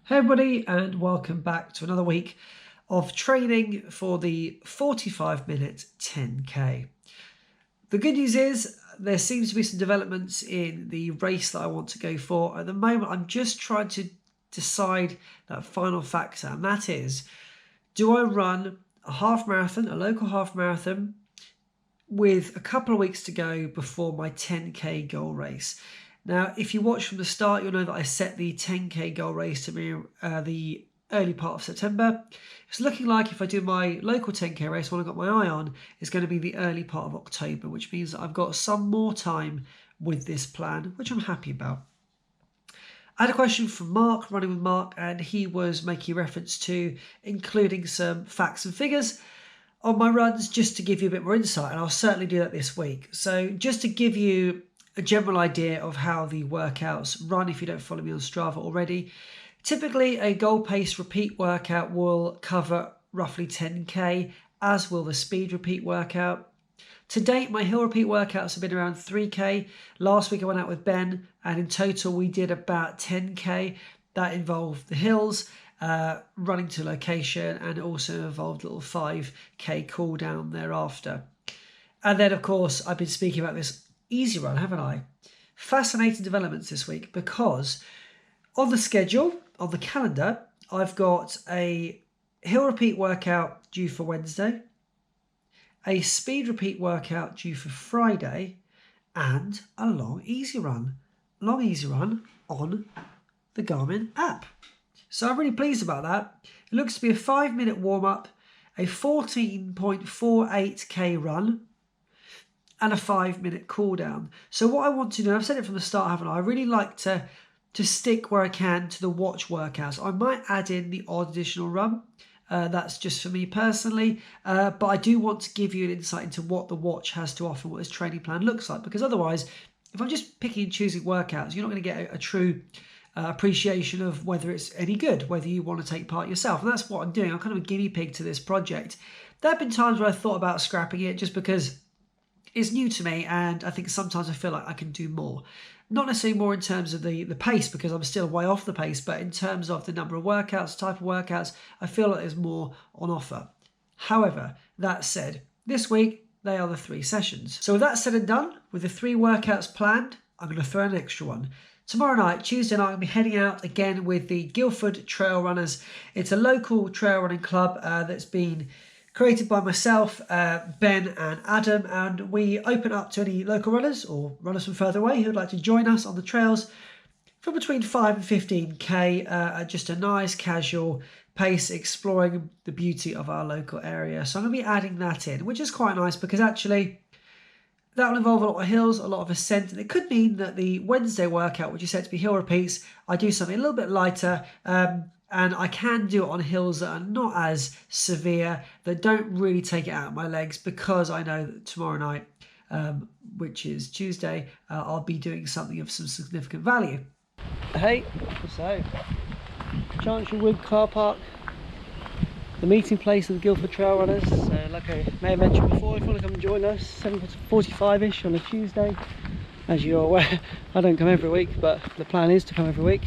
Hey everybody, and welcome back to another week of training for the 45-minute 10K. The good news is there seems to be some developments in the race that I want to go for. At the moment, I'm just trying to decide that final factor, and that is, do I run a half marathon, a local half marathon, with a couple of weeks to go before my 10K goal race? Now, if you watch from the start, you'll know that I set the 10K goal race to be the early part of September. It's looking like if I do my local 10K race, one I've got my eye on, is going to be the early part of October, which means that I've got some more time with this plan, which I'm happy about. I had a question from Mark, running with Mark, and he was making reference to including some facts and figures on my runs just to give you a bit more insight, and I'll certainly do that this week. So just to give you a general idea of how the workouts run if you don't follow me on Strava already. Typically, a goal pace repeat workout will cover roughly 10K, as will the speed repeat workout. To date, my hill repeat workouts have been around 3K. Last week I went out with Ben, and in total we did about 10K. That involved the hills, running to location, and also involved a little 5K cool down thereafter. And then, of course, I've been speaking about this easy run, haven't I? Fascinating developments this week, because on the schedule, on the calendar, I've got a hill repeat workout due for Wednesday, a speed repeat workout due for Friday, and a long easy run on the Garmin app. So I'm really pleased about that. It looks to be a 5-minute warm-up, a 14.48k run, and a 5-minute cool down. So what I want to do, I've said it from the start, haven't I? I really like to stick where I can to the watch workouts. I might add in the odd additional run. That's just for me personally. But I do want to give you an insight into what the watch has to offer, what this training plan looks like. Because otherwise, if I'm just picking and choosing workouts, you're not going to get a true appreciation of whether it's any good, whether you want to take part yourself. And that's what I'm doing. I'm kind of a guinea pig to this project. There have been times where I thought about scrapping it just because it's new to me, and I think sometimes I feel like I can do more. Not necessarily more in terms of the pace, because I'm still way off the pace, but in terms of the number of workouts, type of workouts, I feel like there's more on offer. However, that said, this week, they are the 3 sessions. So with that said and done, with the 3 workouts planned, I'm going to throw an extra one. Tomorrow night, Tuesday night, I'm going to be heading out again with the Guildford Trail Runners. It's a local trail running club that's been created by myself, Ben and Adam, and we open up to any local runners or runners from further away who would like to join us on the trails for between 5 and 15k at just a nice casual pace, exploring the beauty of our local area. So I'm going to be adding that in, which is quite nice because actually that will involve a lot of hills, a lot of ascent, and it could mean that the Wednesday workout, which is set to be hill repeats, I do something a little bit lighter, and I can do it on hills that are not as severe, that don't really take it out of my legs, because I know that tomorrow night, which is Tuesday, I'll be doing something of some significant value. Hey, so Chancery Wood car park, the meeting place of the Guildford Trail Runners. So like I may have mentioned before, if you want to come and join us, 7:45ish on a Tuesday. As you're aware, I don't come every week, but the plan is to come every week.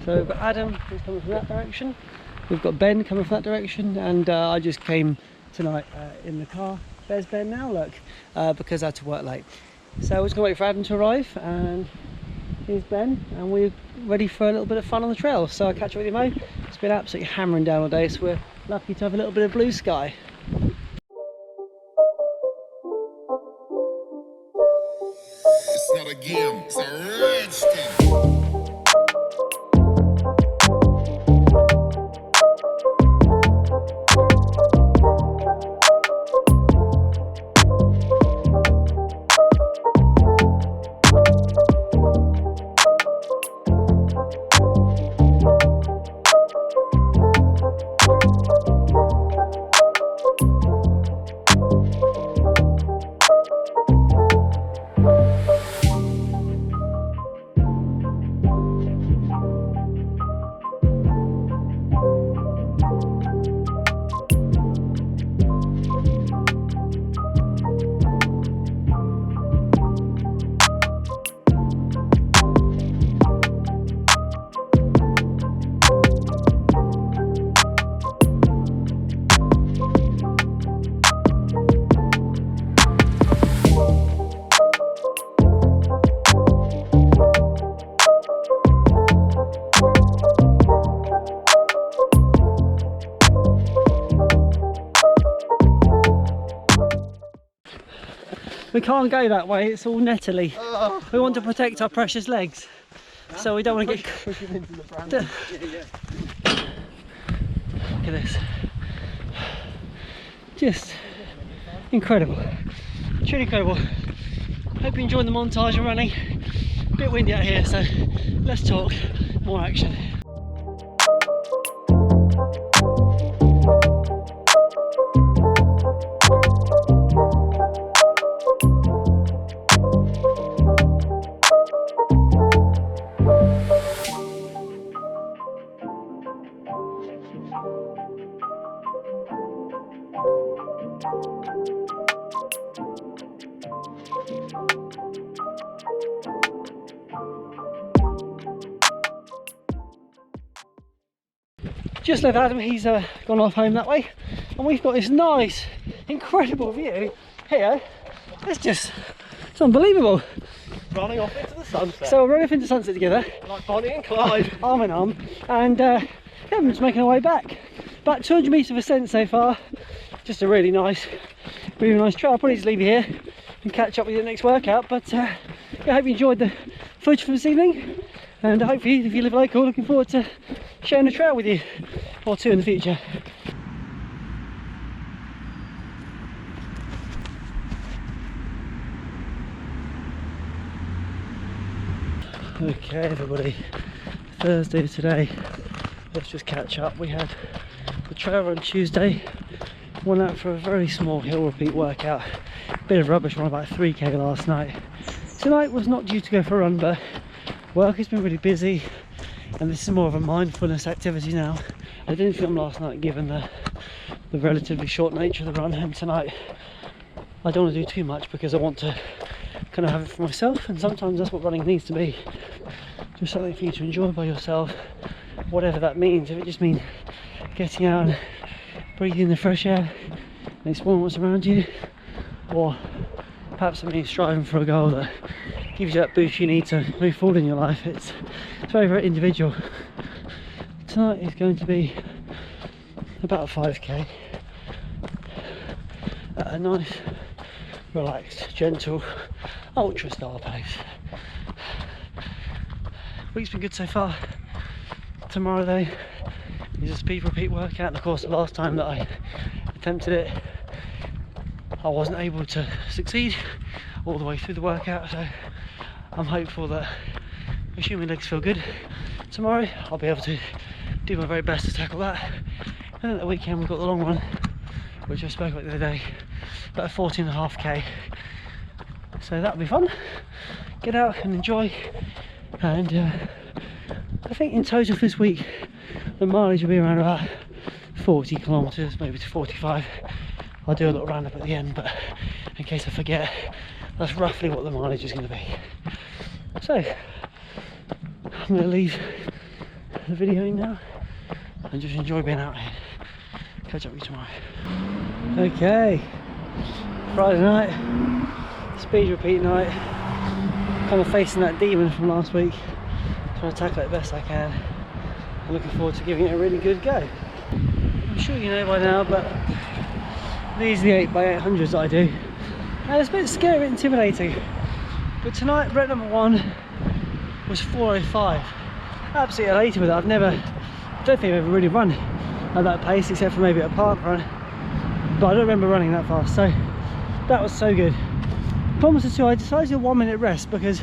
So we've got Adam who's coming from that direction, we've got Ben coming from that direction, and I just came tonight in the car. There's Ben now, look, because I had to work late. So we're just going to wait for Adam to arrive, and here's Ben, and we're ready for a little bit of fun on the trail. So I'll catch up with you, Mo. It's been absolutely hammering down all day, so we're lucky to have a little bit of blue sky. It's not a game, it's a rich thing. We can't go that way, it's all nettly. We want to protect our precious legs. So we don't want to get... Push him into the brand. Look at this. Just incredible. Truly incredible. Hope you enjoyed the montage of running. A bit windy out here, so let's talk more action. Just left Adam, he's gone off home that way, and we've got this nice, incredible view here. It's unbelievable. Running off into the sunset. So we're running off into sunset together, like Bonnie and Clyde. arm in arm, and Kevin's making our way back. About 200 metres of ascent so far. Just a really nice trail. I'll probably just leave you here and catch up with you at the next workout, but yeah, I hope you enjoyed the footage for this evening, and hopefully if you live local, looking forward to sharing a trail with you or two in the future. Okay everybody, Thursday today, let's just catch up. We had the trail run Tuesday, went out for a very small hill repeat workout, bit of rubbish, run about 3k last night. Tonight was not due to go for a run, but work has been really busy and this is more of a mindfulness activity now. I didn't film last night given the relatively short nature of the run, and tonight I don't want to do too much because I want to kind of have it for myself, and sometimes that's what running needs to be. Just something for you to enjoy by yourself, whatever that means. If it just means getting out and breathing the fresh air and exploring what's around you, or perhaps it means striving for a goal that gives you that boost you need to move forward in your life. It's very, very individual. Tonight is going to be about 5k at a nice, relaxed, gentle, ultra style pace. Week's been good so far. Tomorrow though is a speed repeat workout, and of course the last time that I attempted it I wasn't able to succeed all the way through the workout, so I'm hopeful that, assuming legs feel good, tomorrow I'll be able to do my very best to tackle that. And then at the weekend we've got the long run, which I spoke about the other day, about 14.5k, so that'll be fun. Get out and enjoy, and I think in total for this week the mileage will be around about 40 kilometres, maybe to 45. I'll do a little roundup at the end, but in case I forget, that's roughly what the mileage is going to be. So I'm going to leave the video now and just enjoy being out here. Catch up with you tomorrow. Okay, Friday night, speed repeat night. Kind of facing that demon from last week, trying to tackle it best I can. I'm looking forward to giving it a really good go. I'm sure you know by now, but these are the 8x800s that I do, and it's a bit scary, intimidating. But tonight, rep number 1 was 4:05. Absolutely elated with it. I don't think I've ever really run at that pace, except for maybe at a park run, but I don't remember running that fast, so that was so good. Promise or two, I decided to do a 1 minute rest because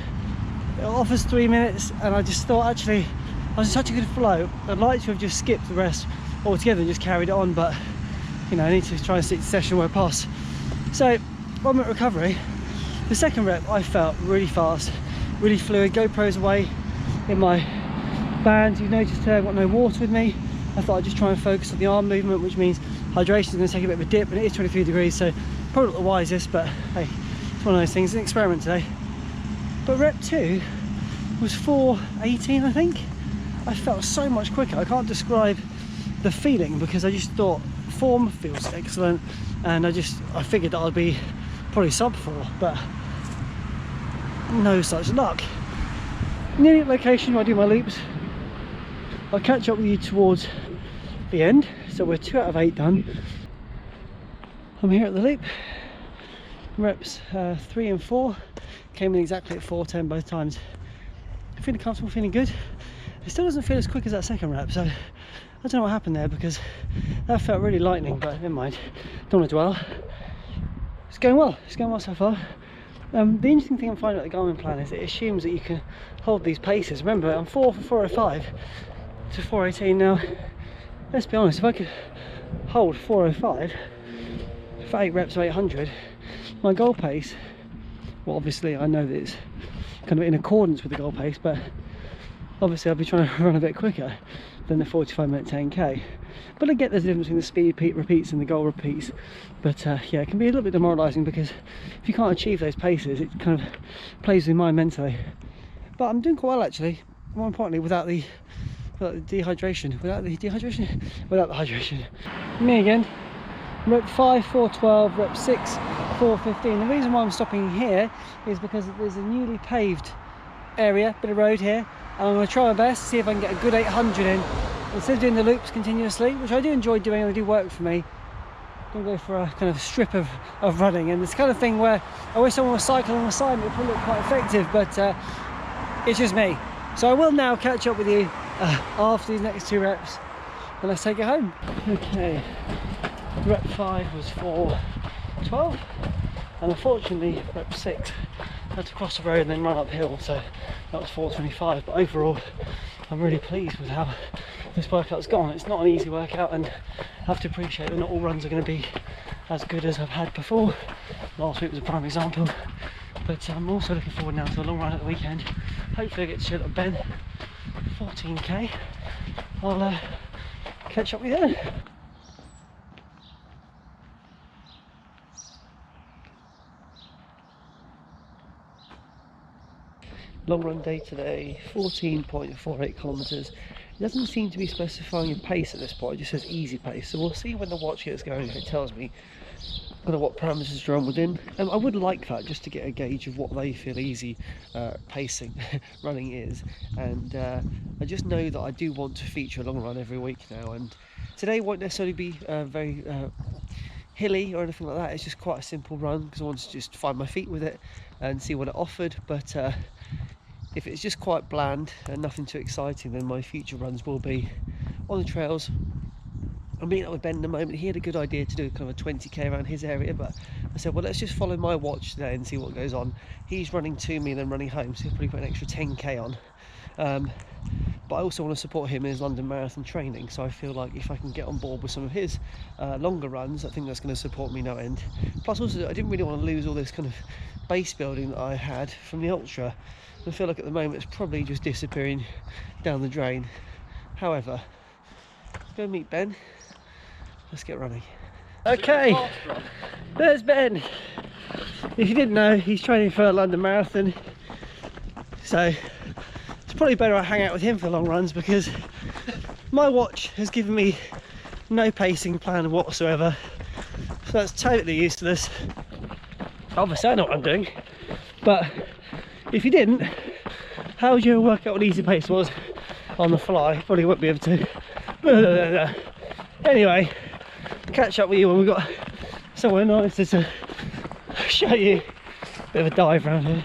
it offers 3 minutes, and I just thought actually I was in such a good flow, I'd like to have just skipped the rest altogether and just carried it on, but you know, I need to try and stick to the session where I pass. So 1 minute recovery. The second rep I felt really fast, really fluid. GoPro's away in my band. You've noticed I've got no water with me. I thought I'd just try and focus on the arm movement, which means hydration is going to take a bit of a dip, and it is 23 degrees, so probably not the wisest, but hey, it's one of those things. It's an experiment today. But rep 2 was 4:18, I think. I felt so much quicker. I can't describe the feeling because I just thought form feels excellent, and I figured that I'd be probably sub 4, but no such luck. Nearly at location where I do my loops. I'll catch up with you towards the end. So we're 2 out of 8 done. I'm here at the loop, reps 3 and 4, came in exactly at 4:10 both times. Feeling comfortable, feeling good. It still doesn't feel as quick as that second rep, so I don't know what happened there, because that felt really lightning, but never mind, don't want to dwell. It's going well so far. The interesting thing I'm finding about the Garmin plan is it assumes that you can hold these paces. Remember, I'm 4 for 405 to 418 now. Let's be honest, if I could hold 405 for 8 reps of 800, my goal pace, well obviously I know that it's kind of in accordance with the goal pace, but obviously I'll be trying to run a bit quicker than the 45-minute 10k. But I get there's a difference between the speed repeats and the goal repeats, but yeah, it can be a little bit demoralising, because if you can't achieve those paces, it kind of plays with your mind mentally. But I'm doing quite well actually, more importantly without the hydration. Me again. Rep 5, 412, rep 6, 415. The reason why I'm stopping here is because there's a newly paved area, bit of road here, and I'm going to try my best to see if I can get a good 800 in instead of doing the loops continuously, which I do enjoy doing and they do work for me. I'm going to go for a kind of strip of running, and it's the kind of thing where I wish someone was cycling on the side and it would probably look quite effective, but it's just me. So I will now catch up with you after these next 2 reps, and let's take it home. Okay, rep 5 was 412, and unfortunately rep 6 I had to cross the road and then run uphill, so that was 425. But overall I'm really pleased with how this workout's gone. It's not an easy workout, and I have to appreciate that not all runs are going to be as good as I've had before. Last week was a prime example, but I'm also looking forward now to a long run at the weekend. Hopefully I get to chill at Ben, 14k. I'll catch up with you then. Long run day today, 14.48 kilometres. It doesn't seem to be specifying a pace at this point, it just says easy pace, so we'll see when the watch gets going if it tells me kind of what parameters to run within. I would like that, just to get a gauge of what they feel easy pacing running is, and I just know that I do want to feature a long run every week now, and today won't necessarily be very hilly or anything like that. It's just quite a simple run because I want to just find my feet with it and see what it offered. But if it's just quite bland and nothing too exciting, then my future runs will be on the trails. I'm meeting up with Ben in a moment. He had a good idea to do kind of a 20k around his area, but I said, well, let's just follow my watch today and see what goes on. He's running to me and then running home, so he'll probably put an extra 10k on. But I also want to support him in his London Marathon training, so I feel like if I can get on board with some of his longer runs, I think that's going to support me no end. Plus also, I didn't really want to lose all this kind of base building that I had from the Ultra. I feel like at the moment it's probably just disappearing down the drain. However, let's go meet Ben. Let's get running. Okay, there's Ben. If you didn't know, he's training for a London Marathon, so it's probably better I hang out with him for long runs, because my watch has given me no pacing plan whatsoever, so that's totally useless. Obviously I know what I'm doing, but if you didn't, how would you work out what easy pace was on the fly? You probably won't be able to. Anyway, catch up with you when we've got somewhere nice to show you. Bit of a dive around here.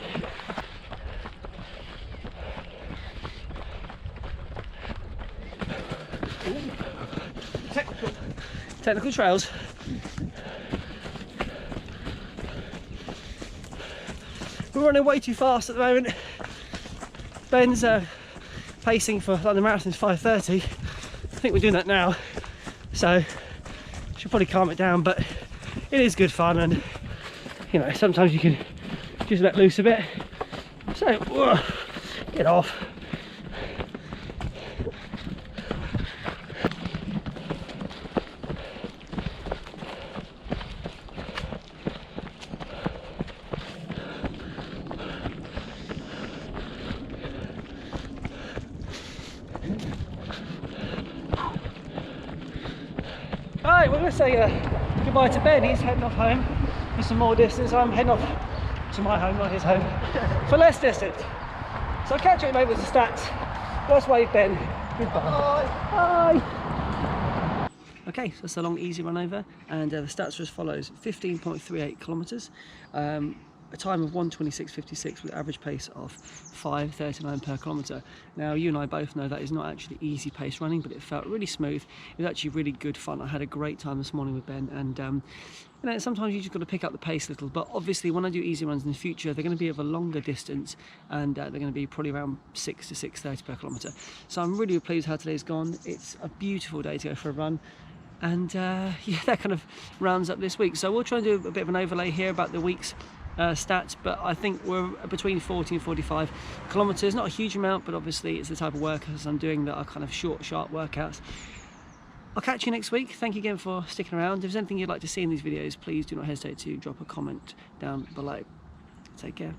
Technical trails. We're running way too fast at the moment. Ben's pacing for London Marathon is 5:30. I think we're doing that now, so should probably calm it down, but it is good fun, and you know, sometimes you can just let loose a bit. So get off. Alright, we're going to say goodbye to Ben. He's heading off home for some more distance. I'm heading off to my home, not his home, for less distance. So I'll catch you mate with the stats. Let's wave Ben. Goodbye. Bye. Okay, so that's a long, easy run over, and the stats are as follows: 15.38 kilometres, a time of 1:26.56 with an average pace of 5:39 per kilometre. Now, you and I both know that is not actually easy pace running, but it felt really smooth. It was actually really good fun. I had a great time this morning with Ben, and you know, sometimes you just got to pick up the pace a little. But obviously, when I do easy runs in the future, they're going to be of a longer distance, and they're going to be probably around 6 to 6:30 per kilometre. So I'm really pleased how today's gone. It's a beautiful day to go for a run. And yeah, that kind of rounds up this week. So we'll try and do a bit of an overlay here about the week's stats, but I think we're between 40 and 45 kilometres. Not a huge amount, but obviously it's the type of workouts I'm doing that are kind of short, sharp workouts. I'll catch you next week. Thank you again for sticking around. If there's anything you'd like to see in these videos, please do not hesitate to drop a comment down below. Take care.